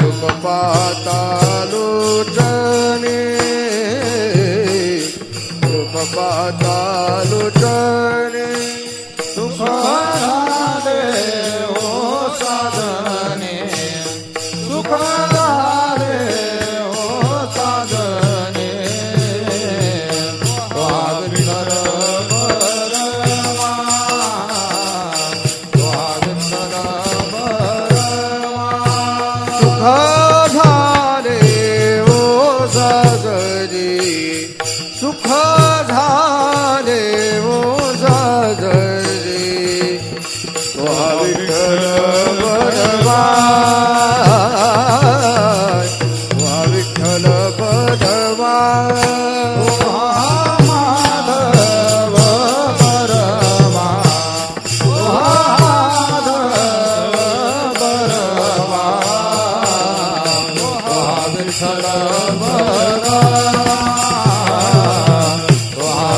रूप पाहता लोचने रूप पाहता लोचने सुख झाले हो साधने सुख झाले हो साधने स्वागतर बरवा स्वागतर बरवा सुख झाले ओ साजरी सुख झाले ओ साजरी विठ्ठल बरवा विठ्ठल बरवा माधव बरवा माधव बरवा विठ्ठल बरवा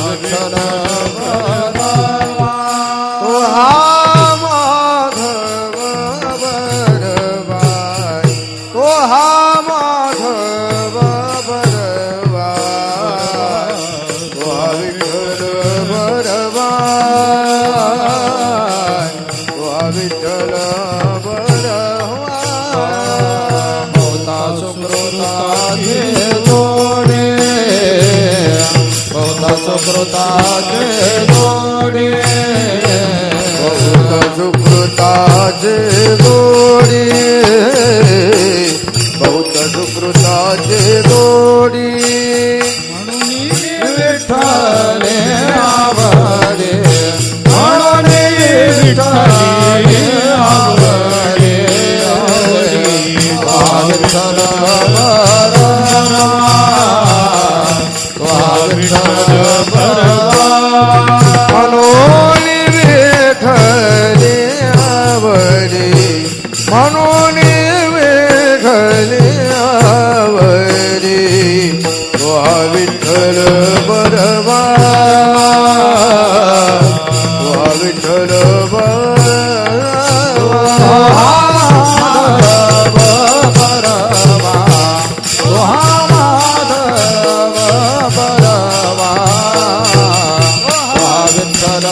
विठ्ठल बरवा माधव बरवा माधव बरवा विठ्ठल बरवा विठ्ठल बरवा बहुता सुकृताचे जोडे बहुता सुकृताचे जोडे बहुत सुकृताचे गोडी बहुत सुकृताचे गोडी म्हणून विठ्ठले आवरे म्हणून विठ्ठले आवरे विठ्ठल बरवा विठ्ठल बरवा म्हणून विठ्ठले आवडे म्हणून विठ्ठले आवडे विठ्ठल बरवा विठ्ठल बरवा माधव बरवा माधव बरवा विठ्ठल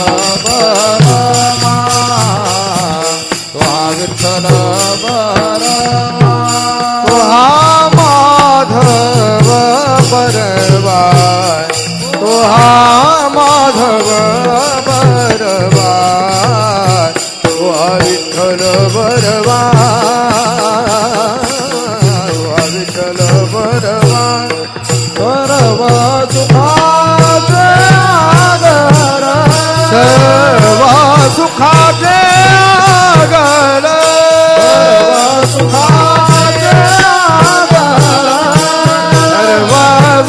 बरवा विठ्ठल बरवा माधव बरवा माधव बरवा विठ्ठल बरवा विठ्ठल बरवा बरवा सुखाचे आगर सर्व सुखाचे आगर सुखाचे आगर सर्व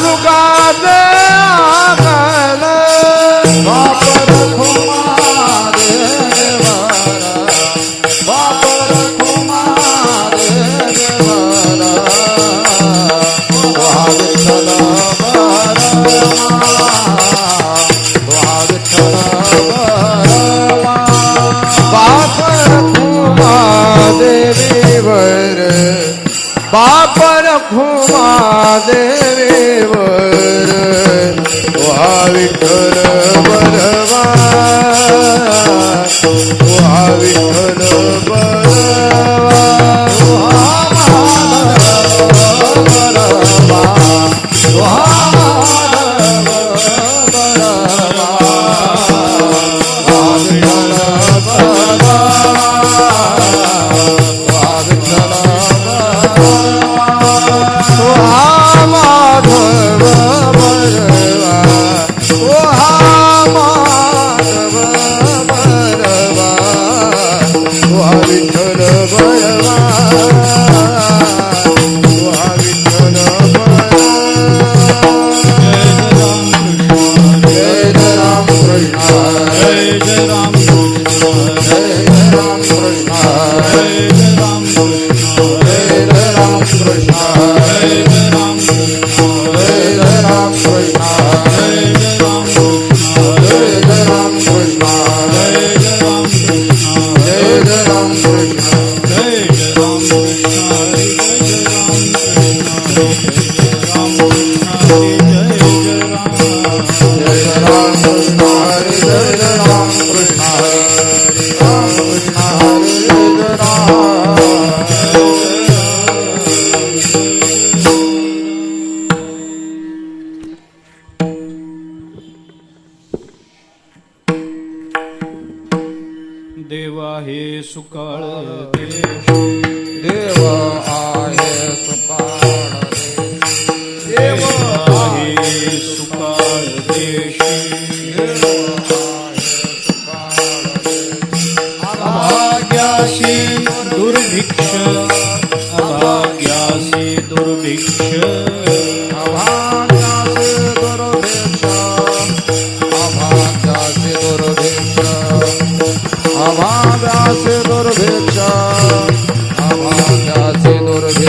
सुखाचे आगर बापर खुमा देवर बापर खुमा देवर विठ्ठल बरवा विठ्ठल बरवा बापर खुमा देवीवर बापर खुमा देवीवर विठ्ठल बरवा विठ्ठल बरवा माधव बरवा माधव बरवा विठ्ठल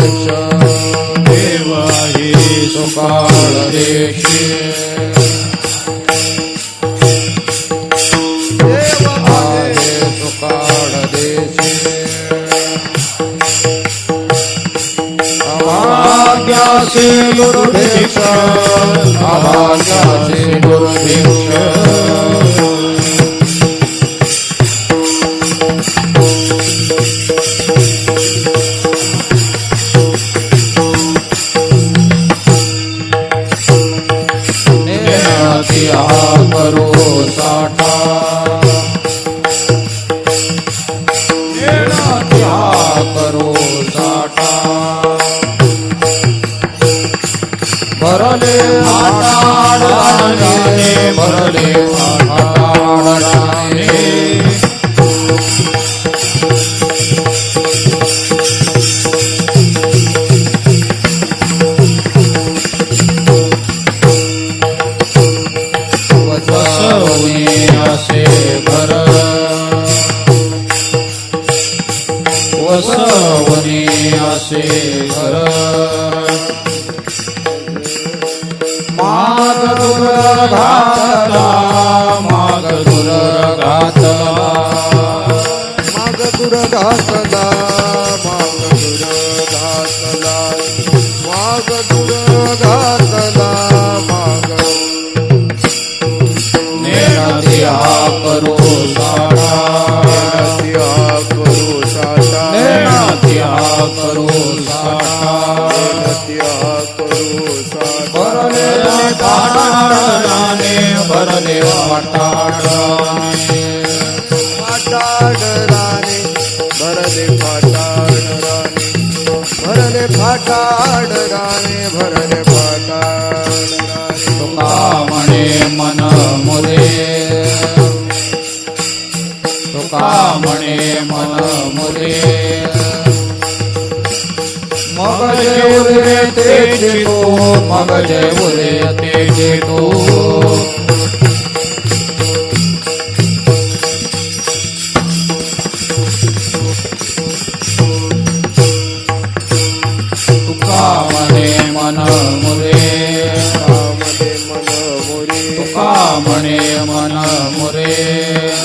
देश देव आहे सुकाळ देशी देव आहे आहे सुकाळ देशी अभाग्याचे गुरुभिक्ष अभाग्याचे गुरुभिक्ष नेत्या करो साठा नेत्या करो साठा भरले फाटाडाने भरले फाटाडाने वसवणे असे घर वसवणे असे घर माग दुर घातला माग दुर घातला माग दूर घातला माग दूर घातला माग दूर घातला माग नेत्या करो साठा त्या करू साठा नेत्या करो साठा त्या करू साठा भरले फाटाडाने भरले फाटाडाने फाटाड राणे भरले फाटाड राणे भरले फाटाड राणे भरले फाटाड राणे तुका म्हणे मन मुरे तुका म्हणे मन मुरे मग जे उरे तेचे तो मग जे उरे तेचे तो तुका म्हणे मन मुरे रामने मन मोरे तुका म्हणे मन मुरे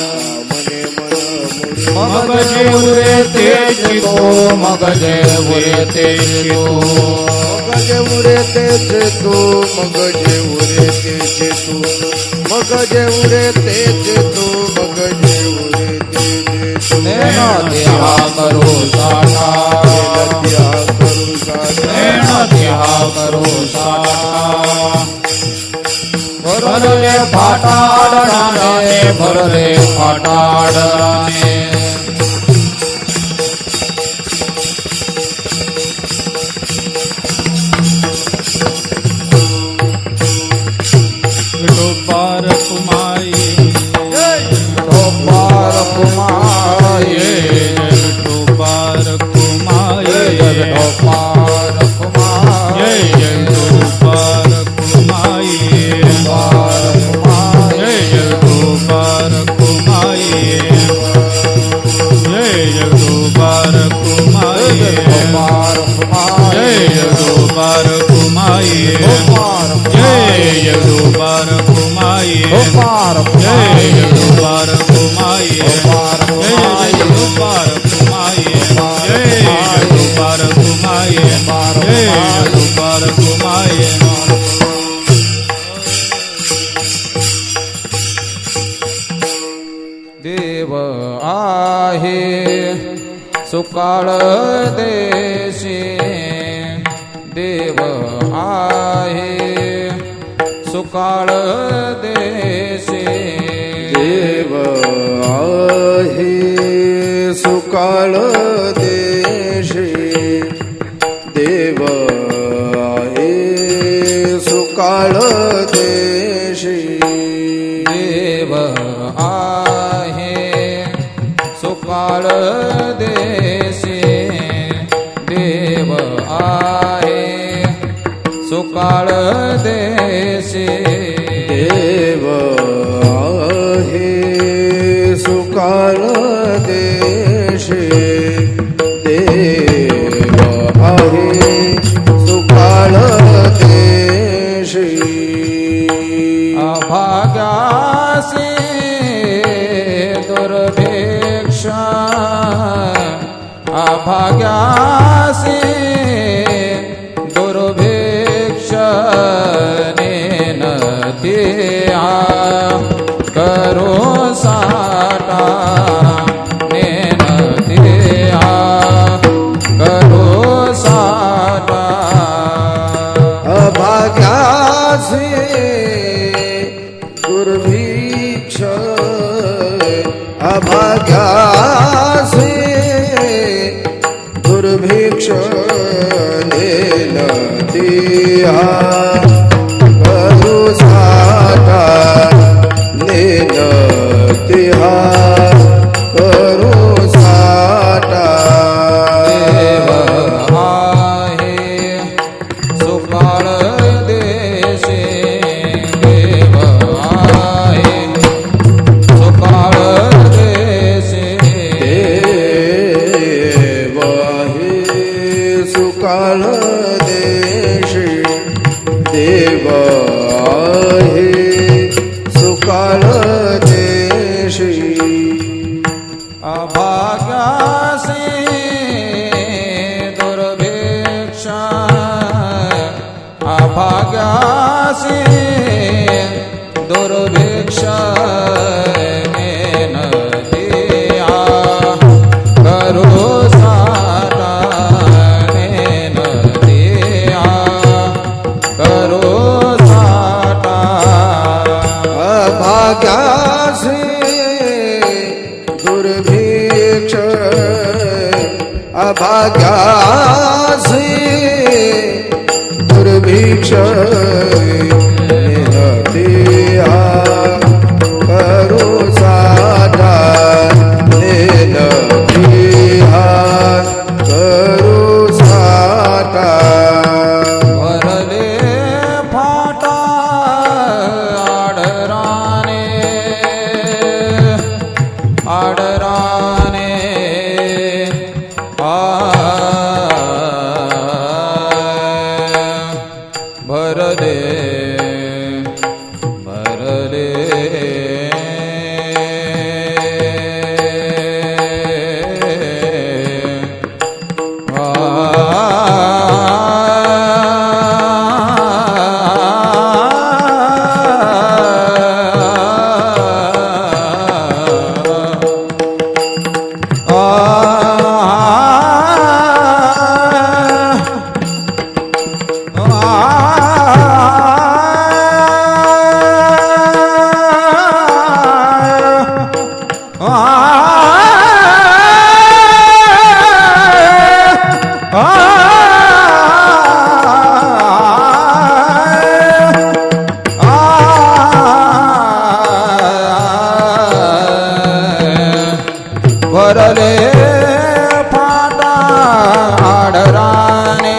रामने मन मोरे मग जे उरे तेचे तो मग जे उरे तेचे तो मग जे उरे तेचे तू मग जे उरे तेचे तू मग जे उरे तेचे तू मग जे उरे तेचे तू नेना त्या करो साठा त्या करू साठा नेना त्या करो साठा भरले फाटाडाने भरले फाटाडाने विठोबार कुमाई विठोबार कुमाये विठोबार कुमाई विठोबार कुमाये विठोबार कुमाई विठोबार कुमाई विठोबार कुमाई विठोबार कुमाये विठोबार कुमाई जय विठोबार कुमाई विठोबार जय कुमाये विठोबार कुमाई विठोबार जय विठोबार कुमाई जय विठोबार कुमाई जय विठोबार कुमाई देव आहे सुकाळ देशी देव आहे सुकाळ देशी देव आहे सुकाळ देशी देव आहे सुकाळ देशी देव आहे सुकाळ देशी देव आहे सुकाळ देशी देव आहे सुकाळ देशी देव आहे अभाग्यासी दुर्भिक्ष नेन दिया करो साटा नेन दिया करो साटा अभाग्यासी दुर्भिक्ष अभाग्यासी दुर्भिक्ष नेन दिया करो साटा नेन दिया करो साटा देव आहे सुकाळ देशे देव आहे सुकाळ देशे देव आहे सुकाळ देशे देव आहे सुकाळ देशे अभाग्यासी दुर्भिक्ष अभाग्यासी दुर्भिक्ष नेन दिया करो साटा नेन दिया करो साटा अभाग्यासी दुर्भिक्ष अभाग्यासी दुर्भिक्ष नेन दिया करो साटा नेन दिया करो साटा भरले फाटा आडराने आडराने भरले भरले भरले फाटा आडराने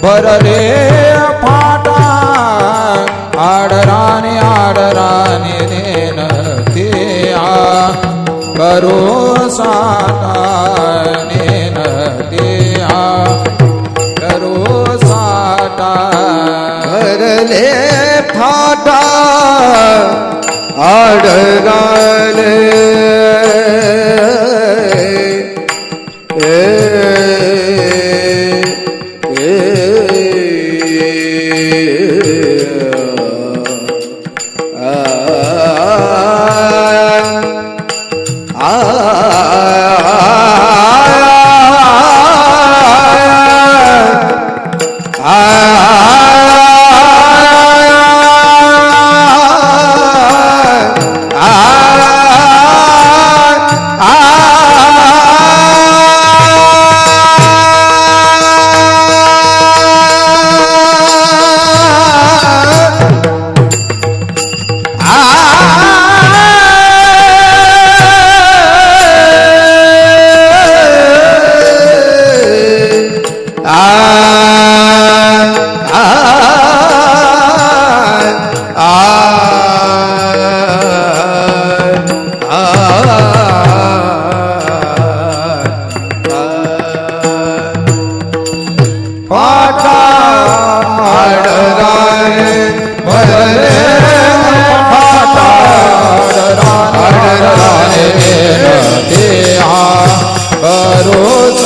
भरले फाटा आडराने आडराने नेन दिया करो साटा नेन दिया करो साटा भरले फाटा आडराने करो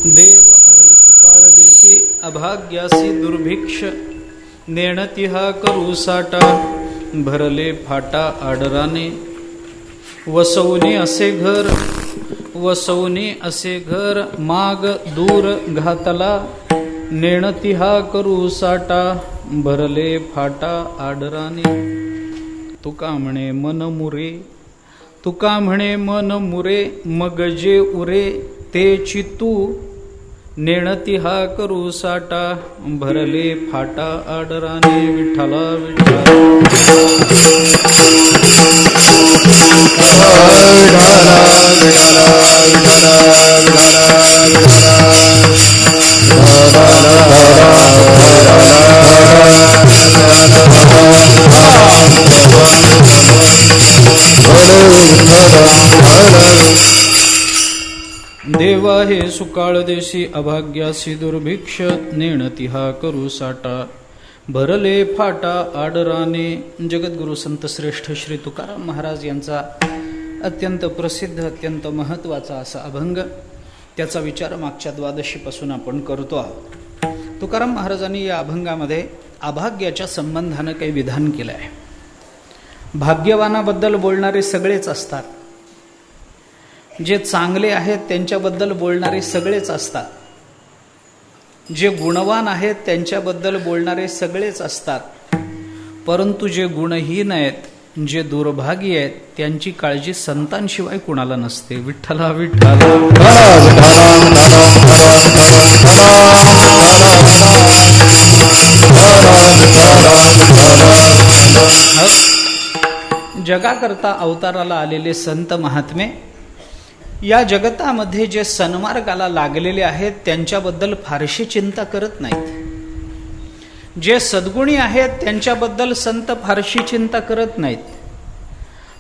देव आहे सुकाळ देशी अभाग्यासी दुर्भिक्ष नेणती हा करू साटा भरले फाटा आडराने वसवणे असे घर माग दूर घातला नेणती हा करू साटा भरले फाटा आडराने तुका म्हणे मन मुरे मग जे उरे ते चितू नेणती हा करू साटा भरले फाटा आडराने विठ्ठला देवा हे सुकाळ देशी अभाग्यासी दुर्भिक्ष नेणती हा करू साटा भरले फाटा आडराने. जगद्गुरु संत श्रेष्ठ श्री तुकाराम महाराज यांचा अत्यंत प्रसिद्ध अत्यंत महत्त्वाचा असा अभंग, त्याचा विचार मागच्या द्वादशीपासून आपण करतो आहोत. तुकाराम महाराजांनी या अभंगामध्ये अभाग्याच्या संबंधानं काही विधान केलं आहे. भाग्यवानाबद्दल बोलणारे सगळेच असतात, जे चांगले आहेत त्यांच्याबद्दल बोलणारे सगळेच असतात, जे गुणवान आहेत त्यांच्याबद्दल बोलणारे सगळेच असतात, परंतु जे गुणहीन आहेत, जे दुर्भागी आहेत, त्यांची काळजी संतांशिवाय कुणाला नसते. विठ्ठला विठ्ठला जगाकरता अवताराला आलेले संत महात्मे या जगतामध्ये जे सन्मार्गाला लागलेले आहेत त्यांच्याबद्दल फारशी चिंता करत नाहीत. जे सद्गुणी आहेत त्यांच्याबद्दल संत फारशी चिंता करत नाहीत.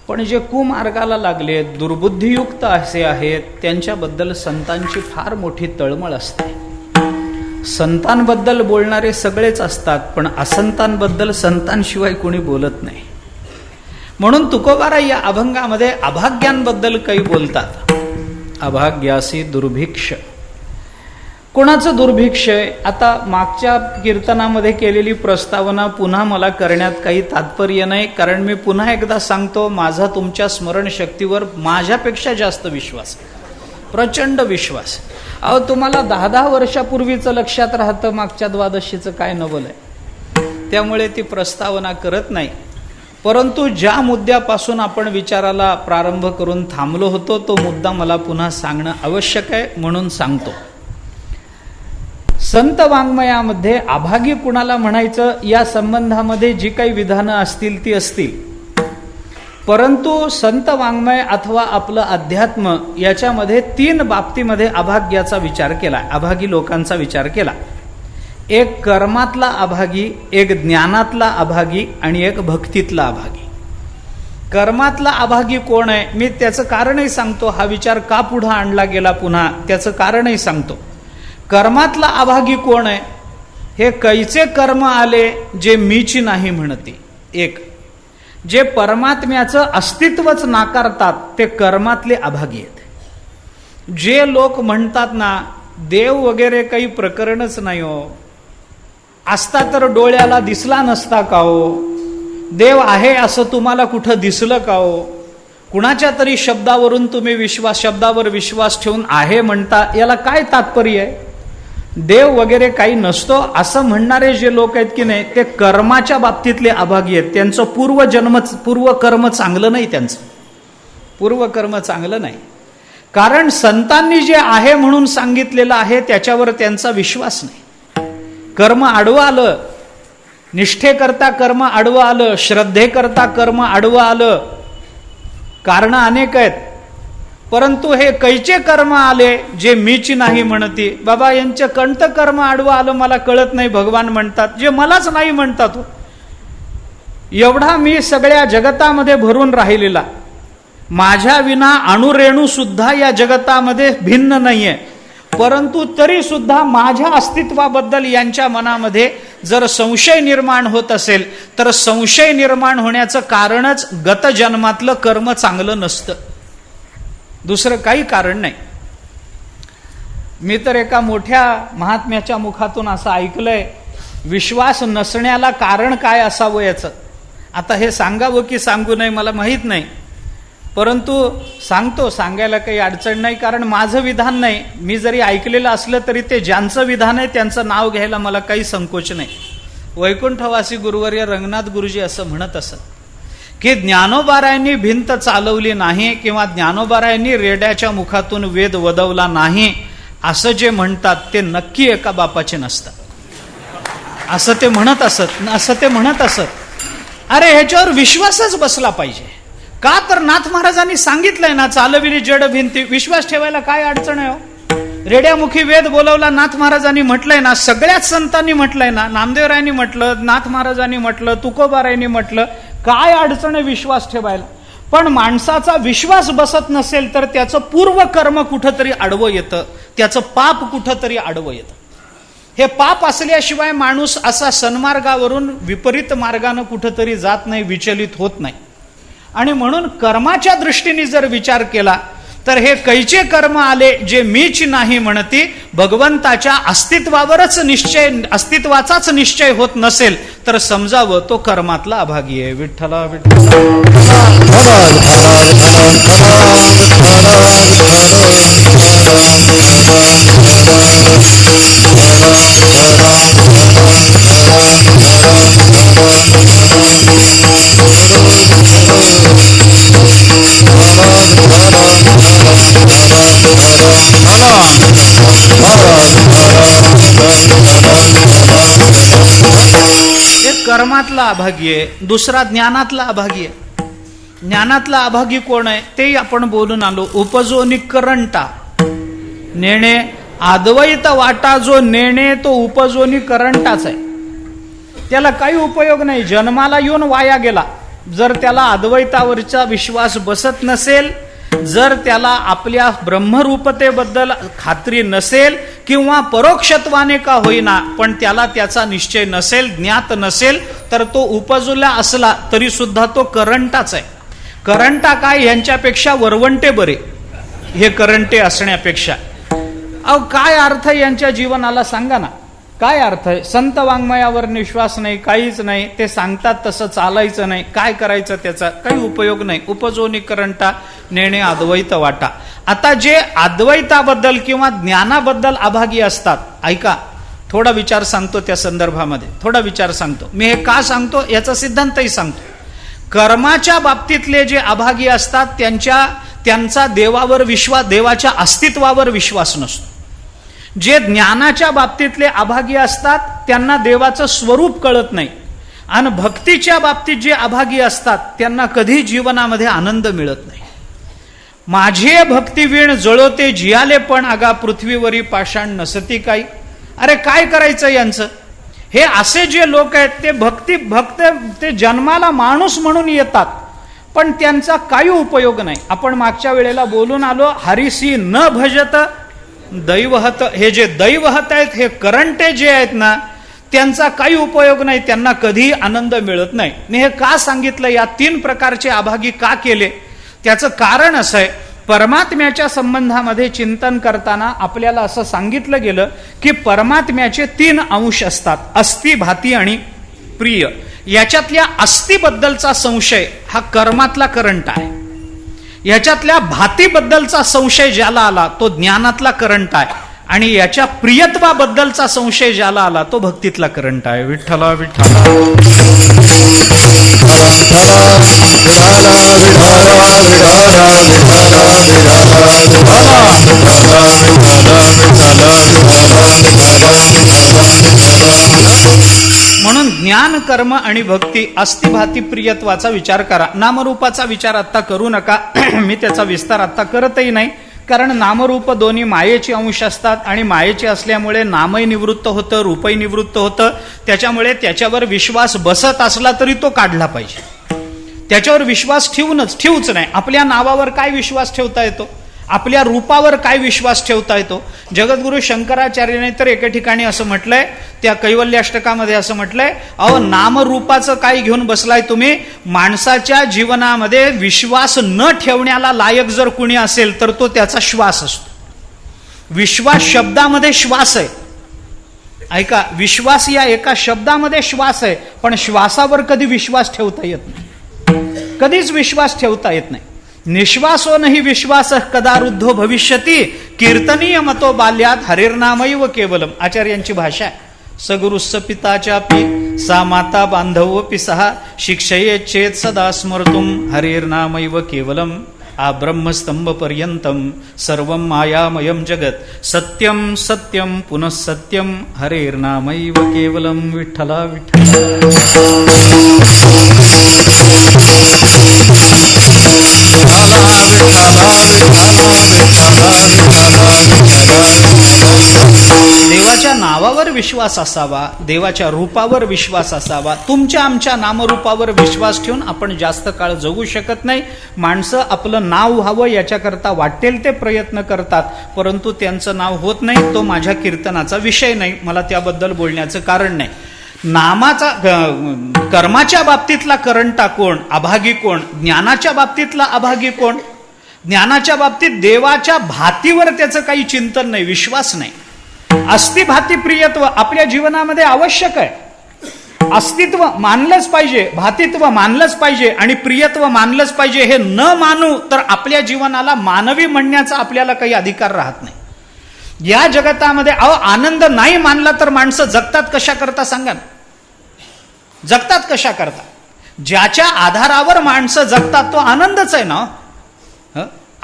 पण जे कुमार्गाला लागले दुर्बुद्धियुक्त असे आहेत त्यांच्याबद्दल संतांची फार मोठी तळमळ असते. संतांबद्दल बोलणारे सगळेच असतात, पण असंतांबद्दल संतांशिवाय कोणी बोलत नाही. म्हणून तुकोबारा या अभंगामध्ये अभाग्यांबद्दल काही बोलतात. अभाग्यासी दुर्भिक्ष. कोणाचं दुर्भिक्ष आहे? आता मागच्या कीर्तनामध्ये केलेली प्रस्तावना पुन्हा मला करण्यात काही तात्पर्य नाही, कारण मी पुन्हा एकदा सांगतो, माझा तुमच्या स्मरणशक्तीवर माझ्यापेक्षा जास्त विश्वास, प्रचंड विश्वास. अहो, तुम्हाला 10-10 वर्षापूर्वीचं लक्षात राहतं मागच्या द्वादशीचं काय नवल आहे. त्यामुळे ती प्रस्तावना करत नाही. परंतु ज्या मुद्द्यापासून आपण विचाराला प्रारंभ करून थांबलो होतो तो मुद्दा मला पुन्हा सांगणं आवश्यक आहे, म्हणून सांगतो. संत वाङ्मयामध्ये अभागी कुणाला म्हणायचं या संबंधामध्ये जी काही विधानं असतील ती असतील, परंतु संत वाङ्मय अथवा आपलं अध्यात्म याच्यामध्ये 3 बाबतीमध्ये अभाग्याचा विचार केला, अभागी लोकांचा विचार केला. एक कर्मातला अभागी, एक ज्ञानातला अभागी आणि एक भक्तीतला अभागी. कर्मातला अभागी कोण आहे मी त्याचं कारणही सांगतो. हा विचार का पुढे आणला गेला पुन्हा त्याचं कारणही सांगतो. कर्मातला अभागी कोण आहे? हे कैचे कर्म आले जे मीची नाही म्हणते. एक, जे परमात्म्याचं अस्तित्वच नाकारतात ते कर्मातले अभागी आहेत. जे लोक म्हणतात ना देव वगैरे काही प्रकरणच नाही हो, असता तर डोळ्याला दिसला नसता का हो, देव आहे असं तुम्हाला कुठं दिसलं का हो, कुणाच्या तरी शब्दावरून तुम्ही शब्दावर विश्वास ठेवून आहे म्हणता, याला काय तात्पर्य आहे? देव वगैरे काही नसतो असं म्हणणारे जे लोक आहेत की नाही ते कर्माच्या बाबतीतले अभागी आहेत. त्यांचं पूर्वकर्म चांगलं नाही, त्यांचं पूर्वकर्म चांगलं नाही. कारण संतांनी जे आहे म्हणून सांगितलेलं आहे त्याच्यावर त्यांचा विश्वास नाही. कर्म आडवं आलं, निष्ठेकरता कर्म आडवं आलं, श्रद्धेकरता कर्म आडवं आलं, कारण अनेक आहेत. परंतु हे कैचे कर्म आले जे मीची नाही म्हणती. बाबा यांचं कोणतं कर्म आडवं आलं मला कळत नाही, भगवान म्हणतात, जे मलाच नाही म्हणतात. एवढा मी सगळ्या जगतामध्ये भरून राहिलेला, माझ्या विना अणुरेणू सुद्धा या जगतामध्ये भिन्न नाहीये, परंतु तरी सुद्धा माझ्या अस्तित्वाबद्दल यांच्या मनामध्ये जर संशय निर्माण होत असेल तर संशय निर्माण होण्याचं कारणच गत जन्मातलं कर्म चांगलं नसतं, दुसरं काही कारण नाही. मी तर एका मोठ्या महात्म्याच्या मुखातून असं ऐकलंय, विश्वास नसण्याला कारण काय असावं याचं. आता हे सांगावं की सांगू नये मला माहीत नाही, परंतु सांगतो, सांगायला काही अडचण नाही, कारण माझं विधान नाही. मी जरी ऐकलेलं असलं तरी ते ज्यांचं विधान आहे त्यांचं नाव घ्यायला मला काही संकोच नाही. वैकुंठवासी गुरुवर्य रंगनाथ गुरुजी असं म्हणत असत की ज्ञानोबारायांनी भिंत चालवली नाही किंवा ज्ञानोबारायांनी रेड्याच्या मुखातून वेद वदवला नाही असं जे म्हणतात ते नक्की एका बापाचे नसतात, असं ते म्हणत असत. अरे ह्याच्यावर विश्वासच बसला पाहिजे. का तर नाथ महाराजांनी सांगितलंय ना, चालविली जड भिंती. विश्वास ठेवायला काय अडचण आहे हो? रेड्यामुखी वेद बोलवला नाथ महाराजांनी म्हटलंय ना, सगळ्याच संतांनी म्हटलंय ना, नामदेवरायांनी म्हटलं, नाथ महाराजांनी म्हटलं, तुकोबारायांनी म्हटलं, काय अडचण आहे विश्वास ठेवायला. पण माणसाचा विश्वास बसत नसेल तर त्याचं पूर्वकर्म कुठंतरी आडवं येतं, त्याचं पाप कुठंतरी आडवं येतं. हे पाप असल्याशिवाय माणूस असा सन्मार्गावरून विपरीत मार्गानं कुठंतरी जात नाही, विचलित होत नाही. आणि म्हणून कर्माच्या दृष्टीने जर विचार केला तर हे कैचे कर्म आले जे मीच नाही म्हणती, भगवंताच्या अस्तित्वावरच निश्चय, अस्तित्वाचाच निश्चय होत नसेल तर समजावं तो कर्मातला अभागी आहे. विठ्ठला विठ्ठला. एक कर्मातला अभागी आहे, दुसरा ज्ञानातला अभागी आहे. ज्ञानातला अभागी कोण आहे ते आपण बोलून आलो. उपजोनी करंटा नेणे अद्वैत वाटा, जो नेणे तो उपजोनी करंटाच आहे. त्याला काही उपयोग नाही, जन्माला येऊन वाया गेला. जर त्याला अद्वैतावरचा विश्वास बसत नसेल, जर त्याला आपल्या ब्रह्मरूपतेबद्दल खात्री नसेल किंवा परोक्षत्वाने का होईना पण त्याला त्याचा निश्चय नसेल, ज्ञात नसेल, तर तो उपजला असला तरी सुद्धा तो करंटाच आहे. करंटा काय, यांच्यापेक्षा वरवंटे बरे हे करंटे असण्यापेक्षा. अहो काय अर्थ यांच्या जीवनाला सांगा ना, काय अर्थ आहे? संत वाङ्मयावर विश्वास नाही, काहीच नाही, ते सांगतात तसं चालायचं नाही, काय करायचं त्याचा काही उपयोग नाही. उपजोनी करंटा नेणे अद्वैत वाटा. आता जे अद्वैताबद्दल किंवा ज्ञानाबद्दल अभागी असतात, ऐका थोडा विचार सांगतो त्या संदर्भामध्ये, थोडा विचार सांगतो. मी हे का सांगतो याचा सिद्धांतही सांगतो. कर्माच्या बाबतीतले जे अभागी असतात त्यांचा देवावर विश्वास, देवाच्या अस्तित्वावर विश्वास नसतो. जे ज्ञानाच्या बाबतीतले अभागी असतात त्यांना देवाचं स्वरूप कळत नाही. आणि भक्तीच्या बाबतीत जे अभागी असतात त्यांना कधी जीवनामध्ये आनंद मिळत नाही. माझे भक्तिवीण जळोते जियाले पण आगा पृथ्वीवरी पाषाण नसती काही. अरे काय करायचं यांचं? हे असे जे लोक आहेत ते भक्त ते जन्माला माणूस म्हणून येतात पण त्यांचा काही उपयोग नाही. आपण मागच्या वेळेला बोलून आलो, हरिसी न भजत दैवहत. हे जे दैवहत आहेत, हे करंटे जे आहेत ना, त्यांचा काही उपयोग नाही, त्यांना कधी आनंद मिळत नाही. हे का सांगितलं? या तीन प्रकारचे अभागी का केले त्याचं कारण असं आहे. परमात्म्याच्या संबंधामध्ये चिंतन करताना आपल्याला असं सांगितलं गेलं की परमात्म्याचे तीन अंश असतात, अस्ति, भाती आणि प्रिय. याच्यातल्या अस्थिबद्दलचा संशय हा कर्मातला करंट आहे. याच्यातल्या भातीबद्दलचा संशय ज्याला आला तो ज्ञानातला करंट आहे. आणि याच्या प्रियत्वाबद्दलचा संशय ज्याला आला तो भक्तीतला करंट आहे. विठ्ठला विठ्ठला. म्हणून ज्ञान, कर्म आणि भक्ती, अस्ति, भाती, प्रियत्वाचा विचार करा. नामरूपाचा विचार आता करू नका. मी त्याचा विस्तार आता करतही नाही, कारण नामरूप दोन्ही मायेचे अंश असतात आणि मायेचे असल्यामुळे नामही निवृत्त होतं, रूपही निवृत्त होतं. त्याच्यामुळे त्याच्यावर विश्वास बसत असला तरी तो काढला पाहिजे. त्याच्यावर विश्वास ठेवूच नाही. आपल्या नावावर काय विश्वास ठेवता येतो? आपल्या रूपावर काय विश्वास ठेवता येतो? जगद्गुरु शंकराचार्याने तर एके ठिकाणी असं म्हटलंय, त्या कैवल्याष्टकामध्ये असं म्हटलंय, अहो नामरूपाचं काय घेऊन बसलाय तुम्ही? माणसाच्या जीवनामध्ये विश्वास न ठेवण्याला लायक जर कुणी असेल तर तो त्याचा श्वास असतो. विश्वास शब्दामध्ये श्वास आहे. ऐका, विश्वास या एका शब्दामध्ये श्वास आहे, पण श्वासावर कधी विश्वास ठेवता येत नाही. कधीच विश्वास ठेवता येत नाही. निश्वासो नहि विश्वास कदा रुद्धो भविष्यती कीर्तनीय मतो बाल्यात हरिर्नामैव केवलम. आचार्यांची भाषा आहे. सगुरुस्स पिताचापि सा माता बांधवोपि सहा शिक्षये चेत सदा स्मर्तुम हरिर्नामैव केवलम. आ ब्रह्मस्तंभ पर्यंतम सर्वं मायामयं जगत सत्यं सत्यं पुनः सत्यं हरिर्नामैव केवलम. विठ्ठला विठ्ठला. देवाच्या नावावर विश्वास असावा, देवाच्या रूपावर विश्वास असावा. तुमच्या आमच्या नामरूपावर विश्वास ठेवून आपण जास्त काळ जगू शकत नाही. माणसं आपलं नाव व्हावं याच्याकरता वाटेल ते प्रयत्न करतात, परंतु त्यांचं नाव होत नाही. तो माझ्या कीर्तनाचा विषय नाही, मला त्याबद्दल बोलण्याचं कारण नाही. नामाचा कर्माच्या बाबतीतला करंटा कोण, अभागी कोण, ज्ञानाच्या बाबतीतला अभागी कोण. ज्ञानाच्या बाबतीत देवाच्या भातीवर त्याचं काही चिंतन नाही, विश्वास नाही. अस्तिभाती प्रियत्व आपल्या जीवनामध्ये आवश्यक आहे. अस्तित्व मानलंच पाहिजे, भातित्व मानलंच पाहिजे आणि प्रियत्व मानलंच पाहिजे. हे न मानू तर आपल्या जीवनाला मानवी म्हणण्याचा आपल्याला काही अधिकार राहत नाही. या जगतामध्ये आनंद नाही मानला तर माणसं जगतात कशा करता सांगा ना. जगतात कशा करता? ज्याच्या आधारावर माणसं जगतात तो आनंदच आहे ना.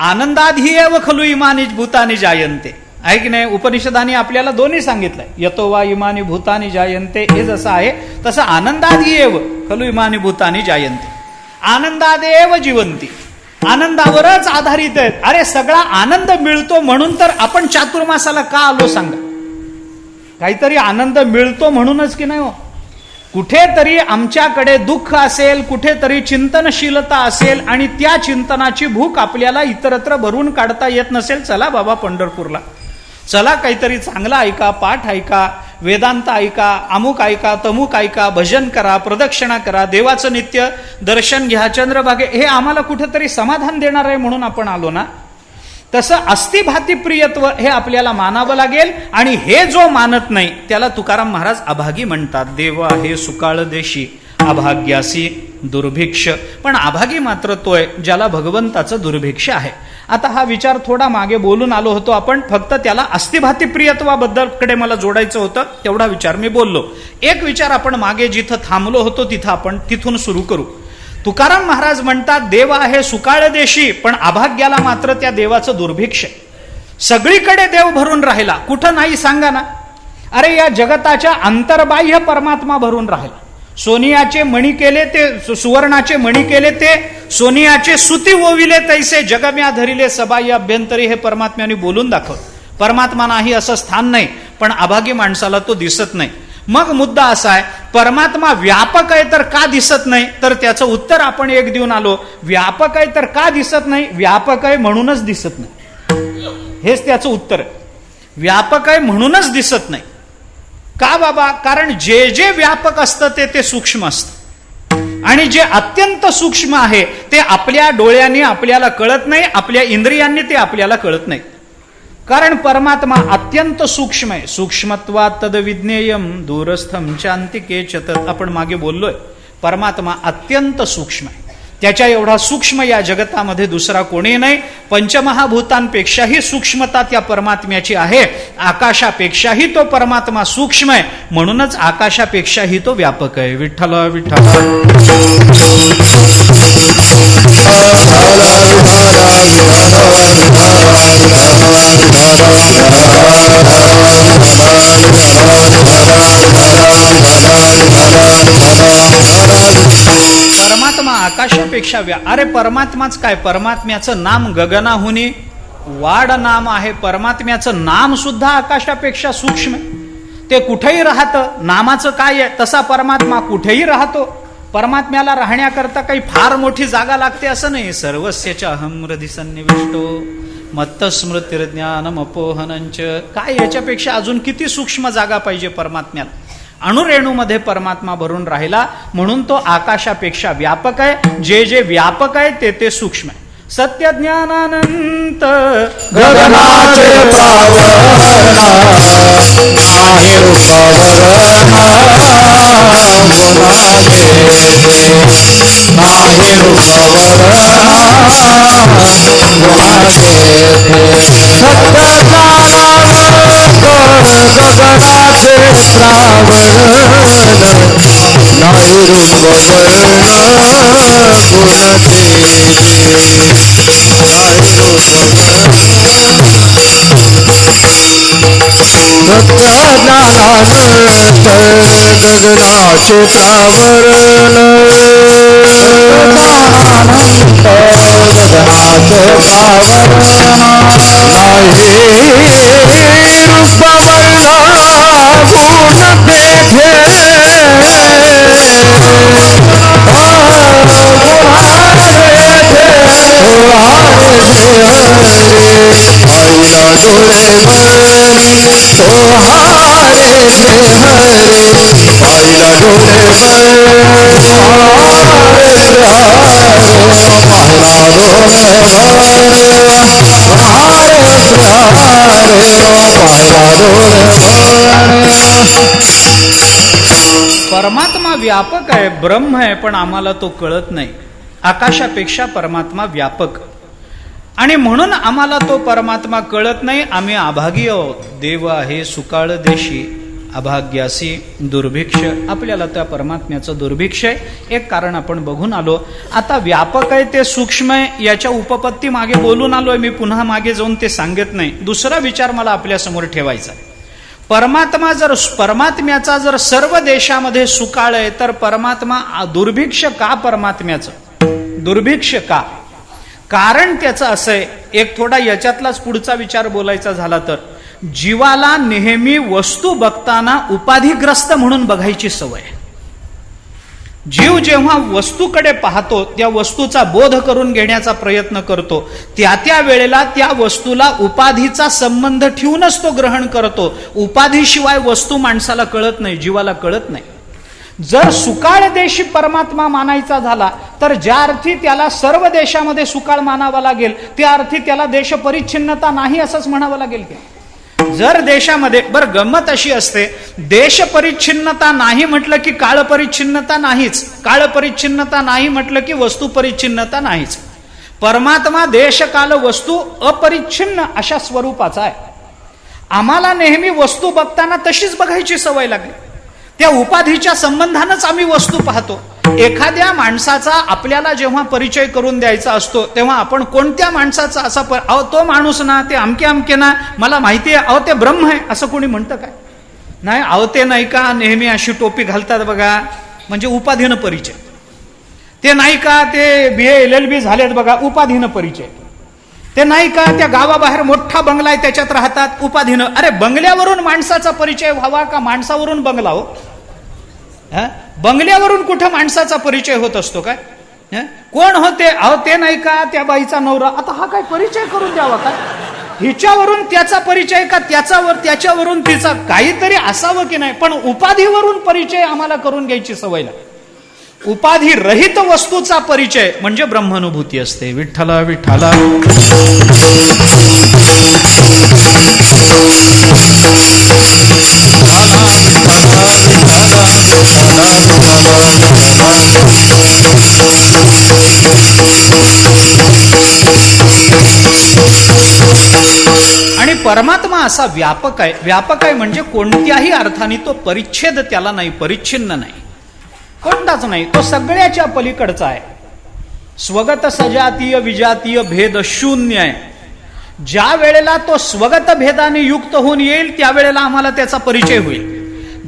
आनंदाधी एव खलु इमानी भूतानी जायन्ते. आहे की नाही? उपनिषदांनी आपल्याला दोन्ही सांगितलंय. यतो वा इमानी भूतानी जायन्ते, हे जसं आहे तसं आनंदाधी एव खलु इमानी भूतानी जायन्ते. आनंदादेव जीवंती, आनंदावरच आधारित आहेत. अरे सगळा आनंद मिळतो म्हणून तर आपण चातुर्मासाला का आलो सांगा? काहीतरी आनंद मिळतो म्हणूनच की नाही हो? कुठेतरी आमच्याकडे दुःख असेल, कुठेतरी चिंतनशीलता असेल आणि त्या चिंतनाची भूक आपल्याला इतरत्र भरून काढता येत नसेल, चला बाबा पंढरपूरला, चला काहीतरी चांगला ऐका, पाठ ऐका, वेदांत ऐका, अमुक ऐका, तमुक ऐका, भजन करा, प्रदक्षिणा करा, देवाचं नित्य दर्शन घ्या, चंद्रभागे, हे आम्हाला कुठेतरी समाधान देणार आहे म्हणून आपण आलो ना. तसं अस्तिभाती प्रियत्व हे आपल्याला मानावं लागेल. आणि हे जो मानत नाही त्याला तुकाराम महाराज अभागी म्हणतात. देव आहे सुकाळ देशी अभाग्यासी दुर्भिक्ष. पण अभागी मात्र तोय ज्याला भगवंताचं दुर्भिक्ष आहे. आता हा विचार थोडा मागे बोलून आलो होतो आपण, फक्त त्याला अस्तिभाती प्रियत्वाबद्दल कडे मला जोडायचं होतं, तेवढा विचार मी बोललो. एक विचार आपण मागे जिथं थांबलो होतो तिथं आपण तिथून सुरू करू. तुकाराम महाराज म्हणतात देव आहे सुकाळ देशी, पण अभाग्याला मात्र त्या देवाचं दुर्भिक्ष. सगळीकडे देव भरून राहिला, कुठं नाही सांगा ना. अरे या जगताच्या अंतर्बाह्य परमात्मा भरून राहिला. सोनियाचे मणी केले ते सुवर्णाचे मणी केले ते सोनियाचे सुती ओविले तैसे जगम्या धरिले सबाई अभ्यंतरी, हे परमात्म्याने बोलून दाखवलं. परमात्मा नाही असं स्थान नाही, पण अभागी माणसाला तो दिसत नाही. मग मुद्दा असा आहे, परमात्मा व्यापक आहे तर का दिसत नाही? तर त्याचं उत्तर आपण एक देऊन आलो. व्यापक आहे तर का दिसत नाही? व्यापक आहे म्हणूनच दिसत नाही, हेच त्याचं उत्तर आहे. व्यापक आहे म्हणूनच दिसत नाही. का बाबा? कारण जे जे व्यापक असतं ते सूक्ष्म असतं, आणि जे अत्यंत सूक्ष्म आहे ते आपल्या डोळ्यांनी आपल्याला कळत नाही, आपल्या इंद्रियांनी ते आपल्याला कळत नाही. कारण परमात्मा अत्यंत सूक्ष्म आहे. सूक्ष्मत्वात तद्विज्ञेयम दूरस्थम चांतिके चतत. आपण मागे बोललोय, परमात्मा अत्यंत सूक्ष्म आहे. त्याच्या एवढा सूक्ष्म या जगतामध्ये दुसरा कोणी नाही. पंचमहाभूतांपेक्षाही सूक्ष्मता त्या परमात्म्याची आहे. आकाशापेक्षाही तो परमात्मा सूक्ष्म आहे, म्हणूनच आकाशापेक्षाही तो व्यापक आहे. विठ्ठल विठ्ठल. परमात्मा आकाशापेक्षा अरे परमात्माच काय, परमात्म्याचं नाम गगनाहुनी वाढ नाम आहे. परमात्म्याचं नाम सुद्धा आकाशापेक्षा सूक्ष्म आहे. ते कुठेही राहतं. नामाचं काय आहे? तसा परमात्मा कुठेही राहतो. परमात्म्याला राहण्याकरता काही फार मोठी जागा लागते असं नाही. सर्वस्यच्या अहम हृदि सन्निविष्टो मत्त स्मृतिर्ज्ञानम अपोहनंच. काय याच्यापेक्षा अजून किती सूक्ष्म जागा पाहिजे परमात्म्याला? अणुरेणूमध्ये परमात्मा भरून राहिला, म्हणून तो आकाशापेक्षा व्यापक आहे. जे जे व्यापक आहे ते सूक्ष्म आहे. सत्य ज्ञानानंत गगनाचे पावना नाही रूपवरणा गुणा देते नाही रूपवरणा गुणा देते सत्य ज्ञानानंत गगनाचे श्रावण नाही रूपवर्ण गुण सत्यज्ञानानंत गगनाचे प्रावरण गगनाचे प्रावरण नाही रूपवर्ण गुण देखे परमात्मा व्यापक आहे, ब्रह्म आहे, पण आम्हाला तो कळत नाही. आकाशापेक्षा परमात्मा व्यापक आणि म्हणून आम्हाला तो परमात्मा कळत नाही. आम्ही अभागी आहोत. देव आहे सुकाळ देशी अभाग्यासी दुर्भिक्ष. आपल्याला त्या परमात्म्याचं दुर्भिक्ष आहे. एक कारण आपण बघून आलो. आता व्यापक आहे ते सूक्ष्म आहे याच्या उपपत्ती मागे बोलून आलोय मी. पुन्हा मागे जाऊन ते सांगत नाही. दुसरा विचार मला आपल्या समोर ठेवायचा आहे. परमात्म्याचा जर सर्व देशामध्ये सुकाळ आहे तर परमात्मा दुर्भिक्ष का? परमात्म्याचं दुर्भिक्ष का? कारण त्याचं असं आहे. एक थोडा याच्यातलाच पुढचा विचार बोलायचा झाला तर जीवाला नेहमी वस्तू बघताना उपाधिग्रस्त म्हणून बघायची सवय. जीव जेव्हा वस्तूकडे पाहतो त्या वस्तूचा बोध करून घेण्याचा प्रयत्न करतो. त्या वेळेला त्या वस्तूला उपाधीचा संबंध ठेवूनच तो ग्रहण करतो. उपाधीशिवाय वस्तू माणसाला कळत नाही, जीवाला कळत नाही. जर सुकाळ देशी परमात्मा मानायचा झाला तर ज्या अर्थी त्याला सर्व देशामध्ये सुकाळ मानावा लागेल त्या अर्थी त्याला देश परिच्छिन्नता नाही असंच म्हणावं लागेल. जर देशामध्ये बरं गंमत अशी असते, देश परिच्छिन्नता नाही म्हटलं की काळ परिच्छिन्नता नाहीच, काळ परिच्छिन्नता नाही म्हटलं की वस्तू परिच्छिन्नता नाहीच. परमात्मा देश काल वस्तू अपरिच्छिन्न अशा स्वरूपाचा आहे. आम्हाला नेहमी वस्तू बघताना तशीच बघायची सवय लागली. त्या उपाधीच्या संबंधानच आम्ही वस्तू पाहतो. एखाद्या माणसाचा आपल्याला जेव्हा परिचय करून द्यायचा असतो तेव्हा आपण कोणत्या माणसाचा असा अहो तो माणूस ना, ते अमके अमके ना, मला माहिती आहे, अहो ते ब्रह्म आहे असं कोणी म्हणतं काय? नाही. अहो ते नाही का नेहमी अशी टोपी घालतात बघा, म्हणजे उपाधीनं परिचय. ते नाही का ते BA LLB झालेत बघा, उपाधीनं परिचय. ते नाही का त्या गावाबाहेर मोठा बंगला आहे त्याच्यात राहतात, उपाधीनं. अरे बंगल्यावरून माणसाचा परिचय व्हावा का माणसावरून बंगला? हो, बंगल्यावरून कुठं माणसाचा परिचय होत असतो काय? कोण होते? अहो ते नाही का त्या बाईचा नवरा. आता हा काय परिचय करून द्यावा का? हिच्यावरून त्याचा परिचय का त्याच्यावरून तिचा? काहीतरी असावं की नाही. पण उपाधीवरून परिचय आम्हाला करून घ्यायची सवय नाही. उपाधी रहित वस्तूचा परिचय म्हणजे ब्रह्मानुभूती असते. विठ्ठला विठ्ठला. आणि परमात्मा असा व्यापक आहे. व्यापक आहे म्हणजे कोणत्याही अर्थाने तो परिच्छेद त्याला नाही, परिच्छिन्न नाही, कोणताच नाही. तो सगळ्याच्या पलीकडचा आहे. स्वगत सजातीय विजातीय भेद शून्य आहे. ज्या वेळेला तो स्वगत भेदाने युक्त होऊन येईल त्यावेळेला आम्हाला त्याचा परिचय होईल.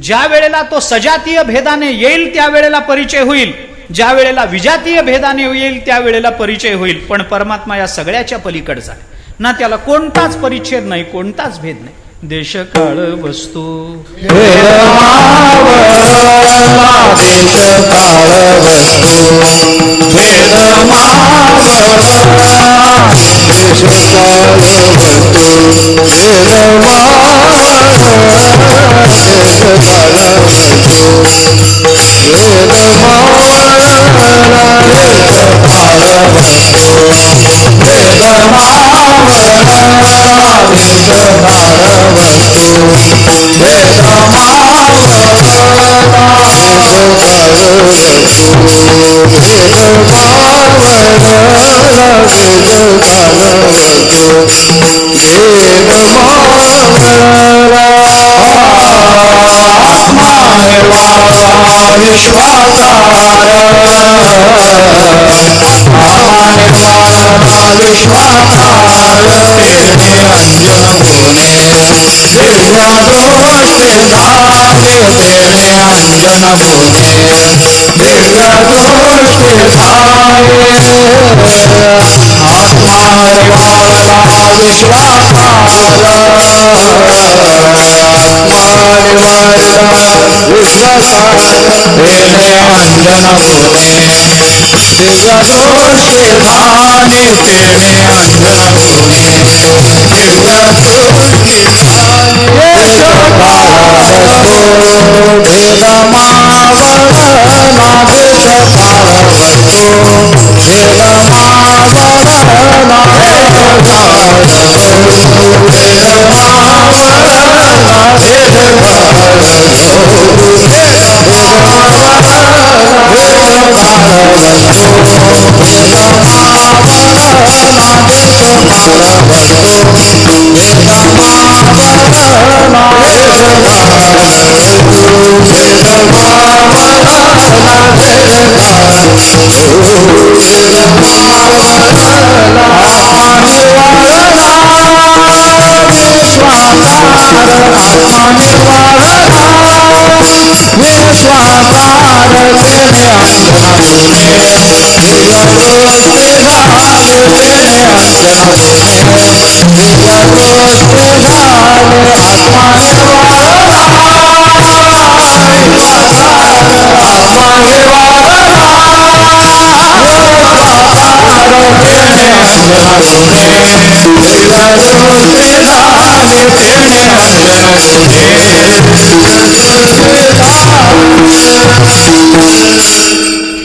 ज्या वेळेला तो सजातीय भेदाने येईल त्यावेळेला परिचय होईल. ज्या वेळेला विजातीय भेदाने येईल त्यावेळेला परिचय होईल. पण परमात्मा या सगळ्याच्या पलीकडचा आहे ना. त्याला कोणताच परिच्छेद नाही, कोणताच भेद नाही. देश काळ वस्तू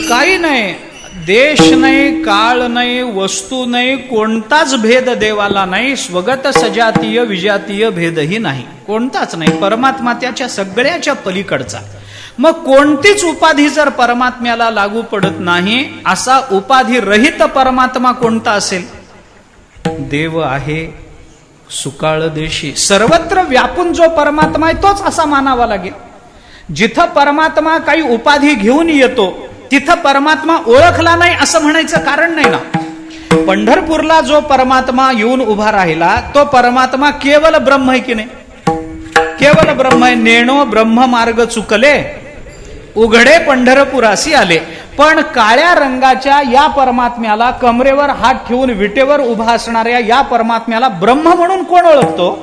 काही नाही, देश नाही, काळ नाही, वस्तू नाही, कोणताच भेद देवाला नाही. स्वगत सजातीय विजातीय भेदही नाही, कोणताच नाही. परमात्मा त्याच्या सगळ्याच्या पलीकडचा. मग कोणतीच उपाधी जर परमात्म्याला लागू पडत नाही, असा उपाधी रहित परमात्मा कोणता असेल? देव आहे सुकाळ देशी, सर्वत्र व्यापून जो परमात्मा आहे तोच असा मानावा लागेल. जिथं परमात्मा काही उपाधी घेऊन येतो तिथं परमात्मा ओळखला नाही असं म्हणायचं कारण नाही ना. पंढरपूरला जो परमात्मा येऊन उभा राहिला तो परमात्मा केवळ ब्रह्म आहे की नाही? केवळ ब्रह्म आहे. नेणो ब्रह्म मार्ग चुकले, उघडे पंढरपुरासी आले. पण काळ्या रंगाच्या या परमात्म्याला, कमरेवर हात ठेवून विटेवर उभा असणाऱ्या या परमात्म्याला ब्रह्म म्हणून कोण ओळखतो?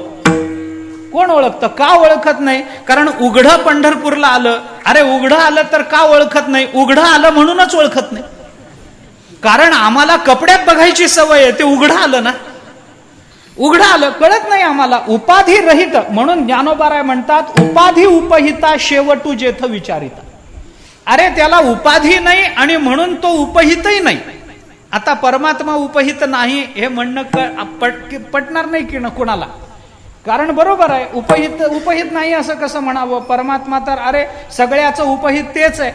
कोण ओळखतं? का ओळखत नाही? कारण उघडं पंढरपूरला आलं. अरे उघडं आलं तर का ओळखत नाही? उघडं आलं म्हणूनच ओळखत नाही. कारण आम्हाला कपड्यात बघायची सवय आहे, ते उघडं आलं ना, उघडं आलं कळत नाही आम्हाला. उपाधी रहित म्हणून ज्ञानोबाराय म्हणतात, उपाधी उपहिता शेवटू जेथ विचारिता. अरे त्याला उपाधी नाही आणि म्हणून तो उपहितही नाही. आता परमात्मा उपहित नाही हे म्हणणं पटणार नाही की ना कोणाला? कारण बरोबर आहे, उपहित नाही असं कसं म्हणावं? परमात्मा तर अरे सगळ्याचं उपहित तेच आहे.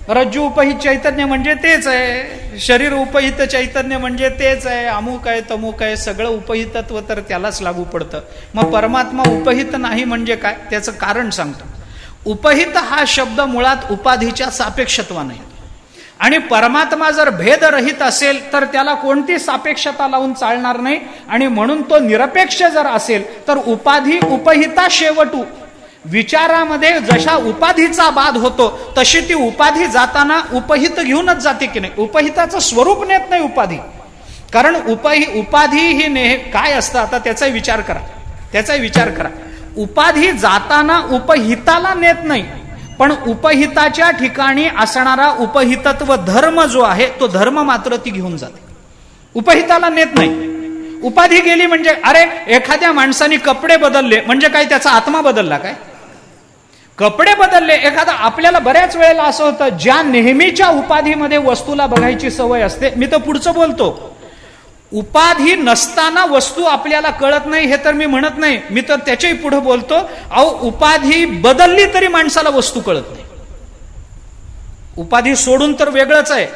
रज्जू उपहित चैतन्य म्हणजे तेच आहे, शरीर उपहित चैतन्य म्हणजे तेच आहे, अमुक आहे तमुक आहे, सगळं उपहितत्व तर त्यालाच लागू पडतं. मग परमात्मा उपहित नाही म्हणजे काय? त्याचं कारण सांगतो. उपहित हा शब्द मुळात उपाधीच्या सापेक्षत्वाने आहे. आणि परमात्मा जर भेदरहित असेल तर त्याला कोणती सापेक्षता लावून चालणार नाही. आणि म्हणून तो निरपेक्ष जर असेल तर उपाधी उपहिता शेवटू. विचारामध्ये जशा उपाधीचा बाध होतो तशी ती उपाधी जाताना उपहित घेऊनच जाते की नाही? उपहिताचं स्वरूप नेत नाही उपाधी. कारण उपाधी ही काय असतं आता त्याचा विचार करा, त्याचा विचार करा. उपाधी जाताना उपहिताला नेत नाही, पण उपहिताच्या ठिकाणी असणारा उपहितत्व धर्म जो आहे तो धर्म मात्र ती घेऊन जाते, उपहिताला नेत नाही. उपाधी गेली म्हणजे अरे एखाद्या माणसाने कपडे बदलले म्हणजे काय त्याचा आत्मा बदलला काय? कपडे बदलले एखादा. आपल्याला बऱ्याच वेळेला असं होतं, ज्या नेहमीच्या उपाधीमध्ये वस्तूला बघायची सवय असते, मी तर पुढचं बोलतो, उपाधी नसताना वस्तू आपल्याला कळत नाही हे तर मी म्हणत नाही, मी तर त्याच्याही पुढे बोलतो. अहो उपाधी बदलली तरी माणसाला वस्तू कळत नाही. उपाधी सोडून तर वेगळंच आहे,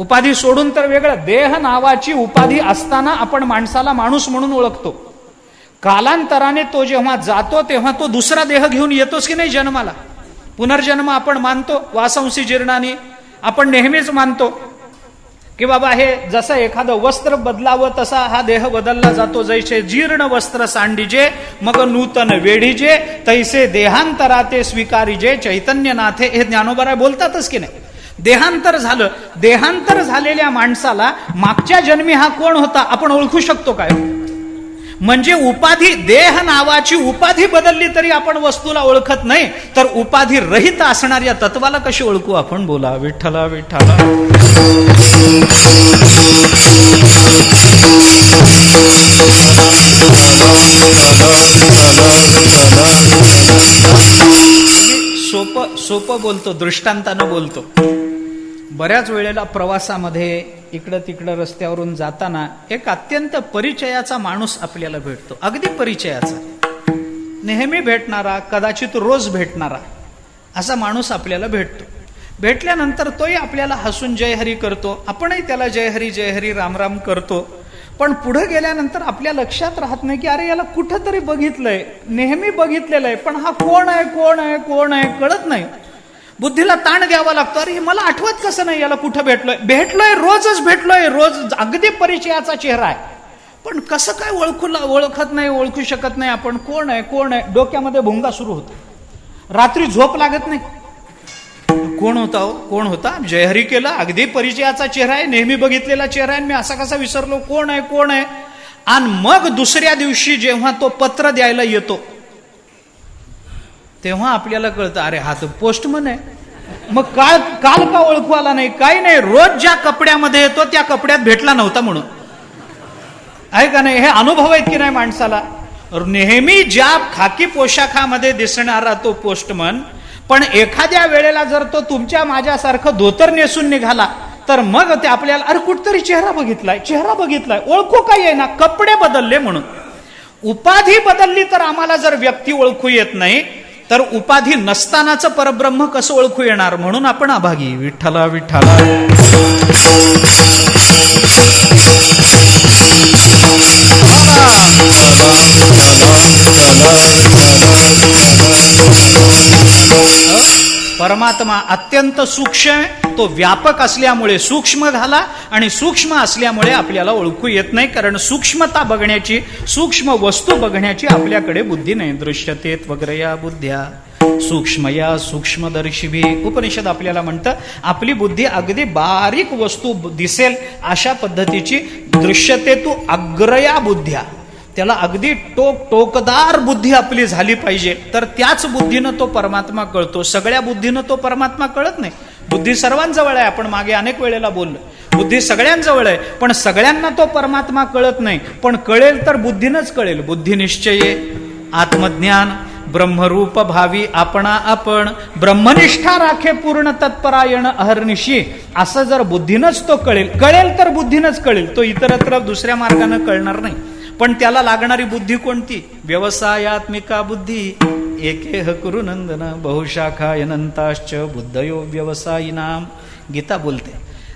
उपाधी सोडून तर वेगळं. देह नावाची उपाधी असताना आपण माणसाला माणूस म्हणून ओळखतो. कालांतराने तो जेव्हा जातो तेव्हा तो दुसरा देह घेऊन येतोच की नाही जन्माला. पुनर्जन्म आपण मानतो वासंसी जीर्णानी. आपण नेहमीच मानतो की बाबा हे जसं एखादं वस्त्र बदलावं तसा हा देह बदलला जातो. जैसे जीर्ण वस्त्र सांडीजे मग नूतन वेढीजे तैसे देहांतराते स्वीकारीजे चैतन्यनाथे. हे ज्ञानोबा बोलतातच की नाही. देहांतर झालं. देहांतर झालेल्या माणसाला मागच्या जन्मी हा कोण होता आपण ओळखू शकतो काय? म्हणजे उपाधी, देह नावाची उपाधी बदलली तरी आपण वस्तूला ओळखत नाही, तर उपाधी रहित असणाऱ्या तत्वाला कशी ओळखू आपण? बोला विठ्ठला विठ्ठला. सोपं बोलतो, दृष्टांतानं बोलतो. बऱ्याच वेळेला प्रवासामध्ये इकडं तिकडं रस्त्यावरून जाताना एक अत्यंत परिचयाचा माणूस आपल्याला भेटतो. अगदी परिचयाचा, नेहमी भेटणारा, कदाचित रोज भेटणारा असा माणूस आपल्याला भेटतो. भेटल्यानंतर तोही आपल्याला हसून जय हरी करतो, आपणही त्याला जय हरी राम राम करतो. पण पुढे गेल्यानंतर आपल्या लक्षात राहत नाही की अरे याला कुठंतरी बघितलंय, नेहमी बघितलेलं आहे, पण हा कोण आहे कोण आहे कोण आहे कळत नाही. बुद्धीला ताण घ्यावा लागतो. अरे मला आठवत कसं नाही याला कुठं भेटलोय, रोजच भेटलोय, रोज अगदी परिचयाचा चेहरा आहे, पण कसं काय ओळखत नाही, ओळखू शकत नाही आपण. कोण आहे कोण आहे, डोक्यामध्ये भुंगा सुरू होतो. रात्री झोप लागत नाही. कोण होता हो, कोण होता? जयहरी केला, अगदी परिचयाचा चेहरा आहे, नेहमी बघितलेला चेहरा आहे, मी असा कसा विसरलो, कोण आहे कोण आहे. आणि मग दुसऱ्या दिवशी जेव्हा तो पत्र द्यायला येतो तेव्हा आपल्याला कळतं अरे हा तर पोस्टमन आहे. मग काल का ओळखू आला नाही? काही नाही, रोज ज्या कपड्यामध्ये येतो त्या कपड्यात भेटला नव्हता म्हणून. आहे का नाही? हे अनुभव आहेत की नाही माणसाला. नेहमी ज्या खाकी पोशाखामध्ये दिसणारा तो पोस्टमन, पण एखाद्या वेळेला जर तो तुमच्या माझ्यासारखं धोतर नेसून निघाला तर मग ते आपल्याला अरे कुठतरी चेहरा बघितलाय, ओळखू काय आहे ना, कपडे बदलले म्हणून. उपाधी बदलली तर आम्हाला जर व्यक्ती ओळखू येत नाही, तर उपाधी नसतानाचं परब्रह्म कसं ओळखू येणार? म्हणून आपण अभागी. विठ्ठला विठ्ठला. परमात्मा अत्यंत सूक्ष्म, तो व्यापक असल्यामुळे सूक्ष्म झाला, आणि सूक्ष्म असल्यामुळे आपल्याला ओळखू येत नाही, कारण सूक्ष्मता बघण्याची, सूक्ष्म वस्तू बघण्याची आपल्याकडे बुद्धी नाही. दृश्यतेत वगैरे या बुद्ध्या सूक्ष्मया सूक्ष्मदर्शिभी. उपनिषद आपल्याला म्हणतं आपली बुद्धी अगदी बारीक वस्तू दिसेल अशा पद्धतीची दृश्यते तू अग्रया बुद्ध्या. त्याला अगदी टोकदार बुद्धी आपली झाली पाहिजे, तर त्याच बुद्धीनं तो परमात्मा कळतो. सगळ्या बुद्धीनं तो परमात्मा कळत नाही. बुद्धी सर्वांजवळ आहे, आपण मागे अनेक वेळेला बोललो, बुद्धी सगळ्यांजवळ आहे, पण सगळ्यांना तो परमात्मा कळत नाही. पण कळेल तर बुद्धीनंच कळेल. बुद्धी निश्चये आत्मज्ञान ब्रह्मरूप भावी आपणा आपण ब्रह्मनिष्ठा राखे पूर्ण तत्परायण अहर्निशी. असं जर बुद्धीनंच तो कळेल तर बुद्धीनंच कळेल. तो इतरत्र दुसऱ्या मार्गाने कळणार नाही. पण त्याला लागणारी बुद्धी कोणती? व्यवसायात्मिका बुद्धी. एकेह कुरु नंदन बहुशाखा अनंताश्च बुद्धयो व्यवसायिनाम. गीता बोलते.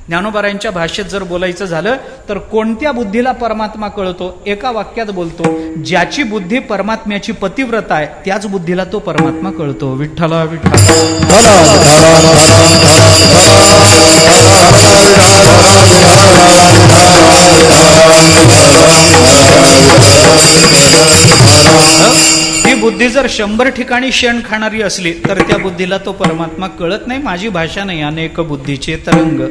ज्ञानोबारायांच्या भाषेत जर बोलायचं झालं तर कोणत्या बुद्धीला परमात्मा कळतो? एका वाक्यात बोलतो, ज्याची बुद्धी परमात्म्याची पतिव्रता आहे त्याच बुद्धीला तो परमात्मा कळतो. विठ्ठला विठ्ठला. ही बुद्धी जर 100 ठिकाणी शेण खाणारी असली तर त्या बुद्धीला तो परमात्मा कळत नाही. माझी भाषा नाही. अनेक बुद्धीचे तरंग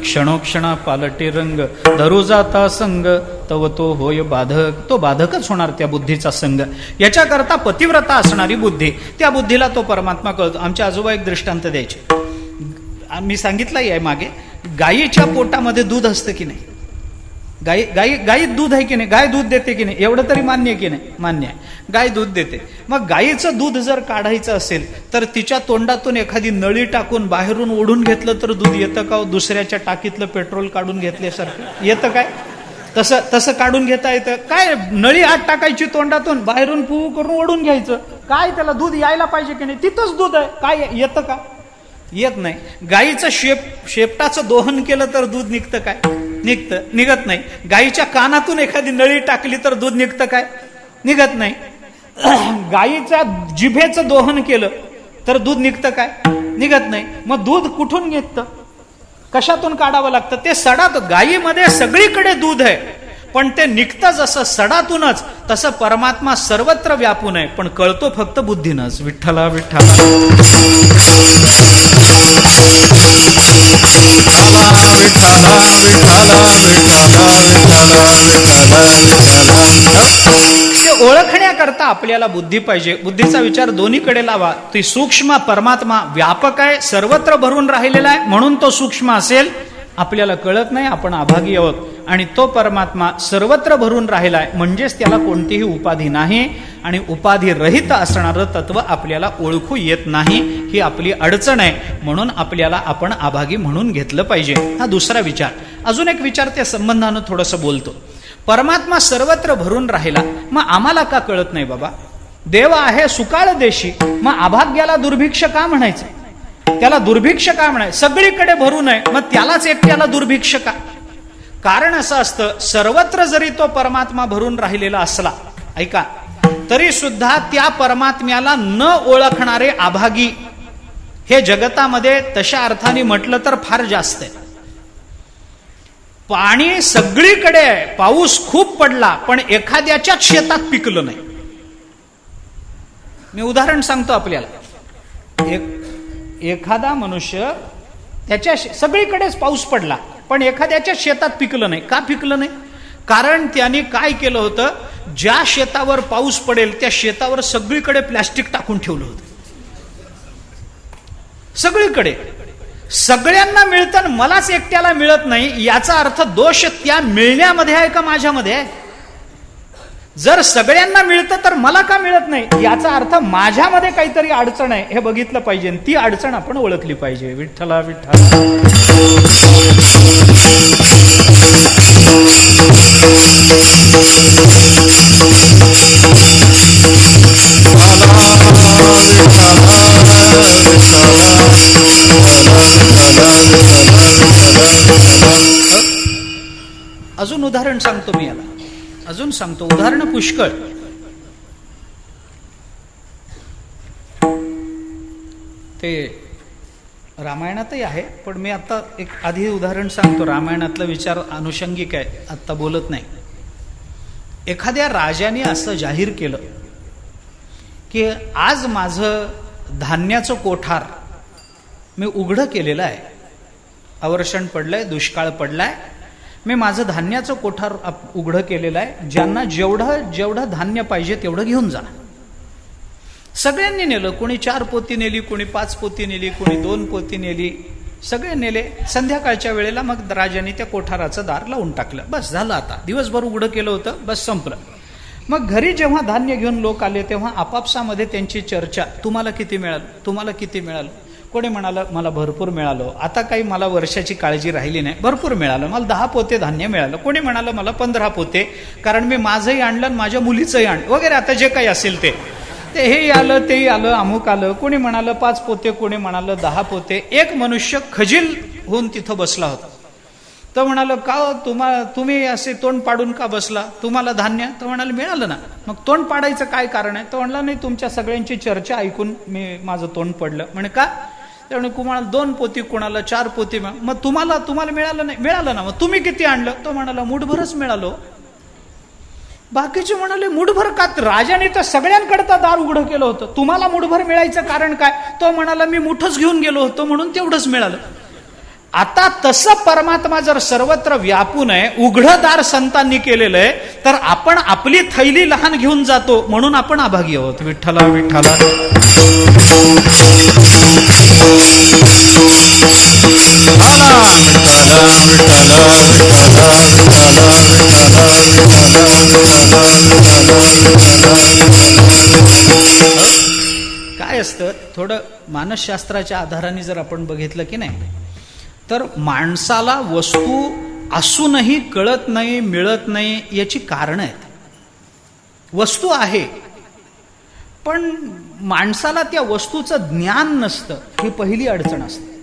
क्षणोक्षणा पालटे रंग धरू जाता संग तव तो होय बाधक. तो बाधकच होणार त्या बुद्धीचा संग. याच्याकरता पतिव्रता असणारी बुद्धी, त्या बुद्धीला तो परमात्मा कळतो. आमच्या आजोबा एक दृष्टांत द्यायचे. मी सांगितलंही आहे मागे, गायीच्या पोटामध्ये दूध असतं की नाही? गायीत दूध आहे की नाही? गाय दूध देते की नाही? एवढं तरी मान्य आहे की नाही? मान्य आहे. गाय दूध देते. मग गायीचं दूध जर काढायचं असेल तर तिच्या तोंडातून एखादी नळी टाकून बाहेरून ओढून घेतलं तर दूध येतं का? दुसऱ्याच्या टाकीतलं पेट्रोल काढून घेतल्यासारखं येतं काय? तसं काढून घेता येतं काय? नळी आत टाकायची तोंडातून, बाहेरून पू करून ओढून घ्यायचं. काय त्याला दूध यायला पाहिजे की नाही? तिथंच दूध आहे. काय येतं का? येत नाही. गाईचं शेपटाचं दोहन केलं तर दूध निघतं काय? निघत नाही. गाईच्या कानातून एखादी नळी टाकली तर दूध निघतं काय? निघत नाही. गाईच्या जिभेचं दोहन केलं तर दूध निघतं काय? निघत नाही. मग दूध कुठून निघतं? कशातून काढावं लागतं? ते सडात. गायीमध्ये सगळीकडे दूध आहे, पण ते निघतं जसं सडातूनच, तसं परमात्मा सर्वत्र व्यापून आहे, पण कळतो फक्त बुद्धीनंच. विठ्ठला विठ्ठला. ते ओळखण्याकरता आपल्याला बुद्धी पाहिजे. बुद्धीचा विचार दोन्हीकडे लावा. ती सूक्ष्म परमात्मा व्यापक आहे, सर्वत्र भरून राहिलेला आहे, म्हणून तो सूक्ष्म असेल, आपल्याला कळत नाही, आपण अभागी आहोत. आणि तो परमात्मा सर्वत्र भरून राहिला आहे, म्हणजेच त्याला कोणतीही उपाधी नाही, आणि उपाधी रहित असणारं तत्व आपल्याला ओळखू येत नाही. ही आपली अडचण आहे, म्हणून आपल्याला आपण अभागी म्हणून घेतलं पाहिजे. हा दुसरा विचार. अजून एक विचार त्या संबंधानं थोडंसं बोलतो. परमात्मा सर्वत्र भरून राहिला, मग आम्हाला का कळत नाही बाबा? देव आहे सुकाळ देशी, मग अभाग्याला दुर्भिक्ष का म्हणायचं? त्याला दुर्भिक्ष का म्हणायचं? सगळीकडे भरून आहे, मग त्यालाच एकट्याला दुर्भिक्ष का? कारण असं असतं, सर्वत्र जरी तो परमात्मा भरून राहिलेला असला, ऐका, तरी सुद्धा त्या परमात्म्याला न ओळखणारे अभागी हे जगतामध्ये तशा अर्थाने म्हटलं तर फार जास्त आहे. पाणी सगळीकडे आहे, पाऊस खूप पडला, पण एखाद्याच्याच शेतात पिकलं नाही. मी उदाहरण सांगतो आपल्याला. एखादा मनुष्य, त्याच्या सगळीकडेच पाऊस पडला, पण एखाद्याच्या शेतात पिकलं नाही. का पिकलं नाही? कारण त्याने काय केलं होतं, ज्या शेतावर पाऊस पडेल त्या शेतावर सगळीकडे प्लॅस्टिक टाकून ठेवलं होतं. सगळीकडे सगळ्यांना मिळतं, मलाच एकट्याला मिळत नाही, याचा अर्थ दोष त्या मिळण्यामध्ये आहे का माझ्यामध्ये आहे? जर सगळ्यांना मिळतं तर मला का मिळत नाही, याचा अर्थ माझ्यामध्ये काहीतरी अडचण आहे, हे बघितलं पाहिजे. ती अडचण आपण ओळखली पाहिजे. विठ्ठला विठ्ठला. अजून उदाहरण सांगतो मी याला. अजून सांगतो उदाहरण पुष्कळ. ते रामायणातही आहे, पण मी आता एक आधी उदाहरण सांगतो. रामायणातला विचार अनुषंगिक आहे, आता बोलत नाही. एखाद्या राजाने असं जाहीर केलं की आज माझं धान्याचं कोठार मी उघडं केलेलं आहे, अवर्षण पडलंय, दुष्काळ पडलाय, मी माझं धान्याचं कोठार उघडं केलेलं आहे, ज्यांना जेवढं धान्य पाहिजे तेवढं घेऊन जा. सगळ्यांनी नेलं. कोणी 4 पोती नेली, कोणी 5 पोती नेली, कोणी 2 पोती नेली, सगळे नेले. संध्याकाळच्या वेळेला मग राजाने त्या कोठाराचं दार लावून टाकलं. बस झालं, आता दिवसभर उघडं केलं होतं, बस संपलं. मग घरी जेव्हा धान्य घेऊन लोक आले तेव्हा आपापसामध्ये त्यांची चर्चा, तुम्हाला किती मिळालं, तुम्हाला किती मिळालं. कोणी म्हणालं मला भरपूर मिळालं, आता काही मला वर्षाची काळजी राहिली नाही, भरपूर मिळालं, मला 10 पोते धान्य मिळालं. कोणी म्हणालं मला 15 पोते, कारण मी माझंही आणलं आणि माझ्या मुलीचंही आणलं वगैरे, आता जे काही असेल ते हे आलं, तेही आलं, अमुक आलं. कोणी म्हणालं 5 पोते, कोणी म्हणालं 10 पोते. एक मनुष्य खजील होऊन तिथं बसला होता. तो म्हणालं का तुम्ही असे तोंड पाडून का बसला, तुम्हाला धान्य? तो म्हणाले मिळालं ना. मग तोंड पाडायचं काय कारण आहे? तो म्हणला नाही, तुमच्या सगळ्यांची चर्चा ऐकून मी माझं तोंड पडलं. म्हणे का? त्यामुळे कुणाला 2 पोती, कुणाला 4 पोती. मग तुम्हाला मिळालं नाही? मिळालं ना. मग तुम्ही किती आणलं? तो म्हणाला मुठभरच मिळालो. बाकीचे म्हणाले मुठभर का? राजाने तर सगळ्यांकडचं दार उघडं केलं होतं, तुम्हाला मुठभर मिळायचं कारण काय? तो म्हणाला मी मुठच घेऊन गेलो होतो म्हणून तेवढंच मिळालं. आता तसं परमात्मा जर सर्वत्र व्यापून आहे, उघडं दार संतांनी केलेलं आहे, तर आपण आपली थैली लहान घेऊन जातो म्हणून आपण अभागी आहोत. विठ्ठला विठ्ठला. काय असतं, थोडं मानसशास्त्राच्या आधाराने जर आपण बघितलं की नाही, तर माणसाला वस्तू असूनही कळत नाही, मिळत नाही, याची कारणं आहेत. वस्तू आहे पण माणसाला त्या वस्तूचं ज्ञान नसतं, ही पहिली अडचण असते.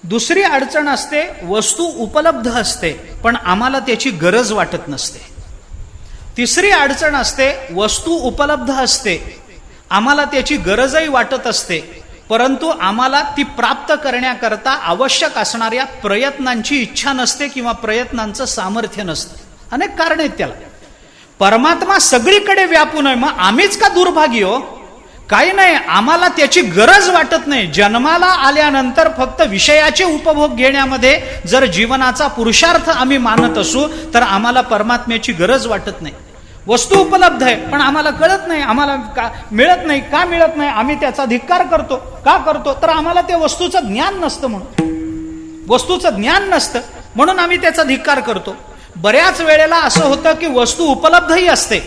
दुसरी अडचण असते, वस्तू उपलब्ध असते पण आम्हाला त्याची गरज वाटत नसते. तिसरी अडचण असते, वस्तू उपलब्ध असते, आम्हाला त्याची गरजही वाटत असते, परंतु आम्हाला ती प्राप्त करण्याकरता आवश्यक असणाऱ्या प्रयत्नांची इच्छा नसते किंवा प्रयत्नांचं सामर्थ्य नसतं. अनेक कारण आहेत त्याला. परमात्मा सगळीकडे व्यापून आहे, मग आम्हीच का दुर्भागी हो? काही नाही, आम्हाला त्याची गरज वाटत नाही. जन्माला आल्यानंतर फक्त विषयाचे उपभोग घेण्यामध्ये जर जीवनाचा पुरुषार्थ आम्ही मानत असू तर आम्हाला परमात्म्याची गरज वाटत नाही. वस्तू उपलब्ध आहे पण आम्हाला कळत नाही, आम्हाला मिळत नाही. का मिळत नाही? आम्ही त्याचा धिक्कार करतो. का करतो? तर आम्हाला त्या वस्तूचं ज्ञान नसतं म्हणून. वस्तूचं ज्ञान नसतं म्हणून आम्ही त्याचा धिक्कार करतो. बऱ्याच वेळेला असं होतं की वस्तू उपलब्धही असते,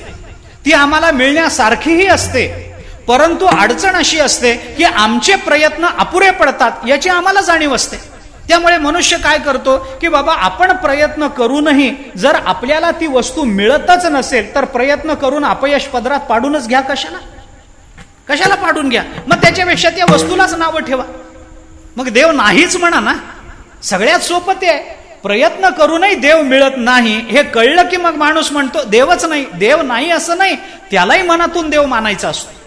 ती आम्हाला मिळण्यासारखीही असते, परंतु अडचण अशी असते की आमचे प्रयत्न अपुरे पडतात याची आम्हाला जाणीव असते. त्यामुळे मनुष्य काय करतो की बाबा आपण प्रयत्न करूनही जर आपल्याला ती वस्तू मिळतच नसेल तर प्रयत्न करून अपयश पदरात पाडूनच घ्या. कशाला पाडून घ्या? मग त्याच्यापेक्षा त्या वस्तूलाच नावं ठेवा. मग देव नाहीच म्हणा ना. सगळ्यात सोपं ते आहे. प्रयत्न करूनही देव मिळत नाही हे कळलं की मग माणूस म्हणतो देवच नाही. देव नाही असं नाही, त्यालाही मनातून देव मानायचा असतो.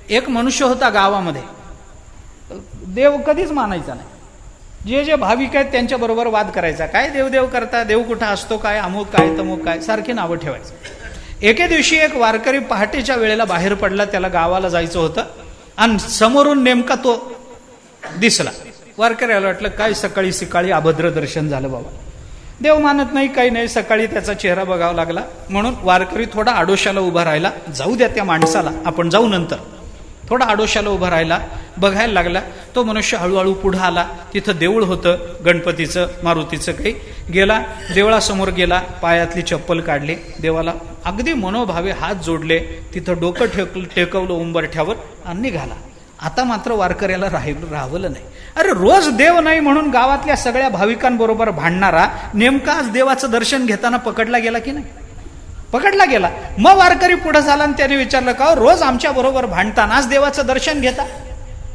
एक मनुष्य होता गावामध्ये, देव कधीच मानायचा नाही. जे जे भाविक आहेत त्यांच्या बरोबर वाद करायचा. काय देव करता, देव कुठं असतो, काय अमुक काय तमुक काय, सारखी नावं ठेवायचं. एके दिवशी एक वारकरी पहाटेच्या वेळेला बाहेर पडला, त्याला गावाला जायचं होतं आणि समोरून नेमका तो दिसला. वारकऱ्याला वाटलं काय सकाळी सकाळी अभद्र दर्शन झालं बाबा, देव मानत नाही काही नाही. सकाळी त्याचा चेहरा बघावा लागला म्हणून वारकरी थोडा आडोशाला उभा राहिला. जाऊ द्या त्या माणसाला, आपण जाऊ नंतर. थोडा आडोशाला उभा राहिला, बघायला लागला. तो मनुष्य हळूहळू पुढे आला. तिथं देऊळ होतं गणपतीचं मारुतीचं काही. गेला देवळासमोर गेला, पायातली चप्पल काढली, देवाला अगदी मनोभावे हात जोडले, तिथं डोकं टेकवलं उंबरठ्यावर आणि निघाला. आता मात्र वारकऱ्याला राहवलं नाही. अरे रोज देव नाही म्हणून गावातल्या सगळ्या भाविकांबरोबर भांडणारा नेमका आज देवाचं दर्शन घेताना पकडला गेला की नाही? पकडला गेला. मग वारकरी पुढे झाला आणि त्याने विचारलं का रोज आमच्या बरोबर भांडताना आज देवाचं दर्शन घेता?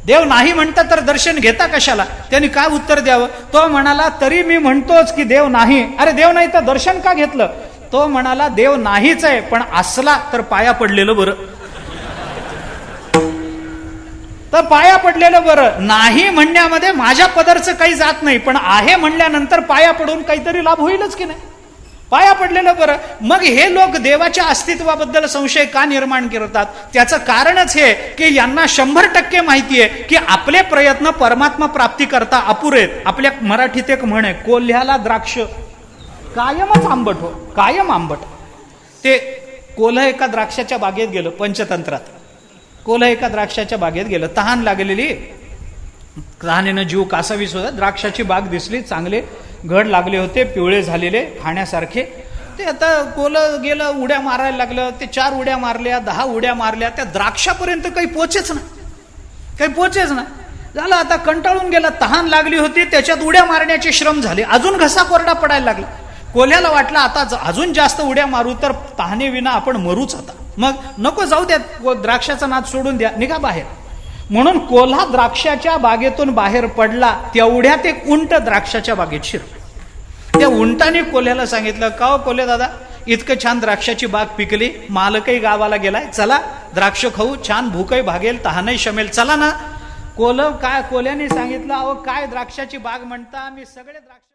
देव नाही म्हणता तर दर्शन घेता कशाला? त्यांनी काय उत्तर द्यावं? तो म्हणाला तरी मी म्हणतोच की देव नाही. अरे देव नाही तर दर्शन का घेतलं? तो म्हणाला देव नाहीच आहे पण असला तर पाया पडलेलं बरं. तर पाया पडलेलं बरं. नाही म्हणण्यामध्ये माझ्या पदरचं काही जात नाही, पण आहे म्हणल्यानंतर पाया पडून काहीतरी लाभ होईलच की नाही? पाया पडलेलं बरं. मग हे लोक देवाच्या अस्तित्वाबद्दल संशय का निर्माण करतात? त्याचं कारणच हे की यांना 100% माहिती आहे की आपले प्रयत्न परमात्मा प्राप्ती करता अपुरेत. आपल्या मराठीत एक म्हण आहे, कोल्ह्याला द्राक्ष कायमच आंबट हो, कायम आंबट. ते कोल्ह एका द्राक्षाच्या बागेत गेलं, पंचतंत्रात कोल्ह एका द्राक्षाच्या बागेत गेलं. तहान लागलेली, तहानेनं जीव कासावीस होता. द्राक्षाची बाग दिसली, चांगले घड लागले होते, पिवळे झालेले खाण्यासारखे. ते आता कोल्ह गेलं, उड्या मारायला लागलं. ते 4 उड्या मारल्या, 10 उड्या मारल्या, त्या द्राक्षापर्यंत काही पोचेच ना. झालं आता कंटाळून गेला, तहान लागली होती, त्याच्यात उड्या मारण्याचे श्रम झाले, अजून घसा कोरडा पडायला लागला. कोल्ह्याला वाटलं आता अजून जास्त उड्या मारू तर तहानेविना आपण मरूच. आता मग नको, जाऊ द्या, द्राक्षाचा नाद सोडून द्या, निघा बाहेर. म्हणून कोल्हा द्राक्षाच्या बागेतून बाहेर पडला. तेवढ्यात एक उंट द्राक्षाच्या बागेत शिरला. त्या उंटाने कोल्ह्याला सांगितलं, का हो कोल्हे दादा, इतकं छान द्राक्षाची बाग पिकली, मालकही गावाला गेलाय, चला द्राक्ष खाऊ, छान भूकही भागेल, तहानही शमेल, चला ना. कोल्ह्याने सांगितलं, अहो काय द्राक्षाची बाग म्हणता, मी सगळे द्राक्ष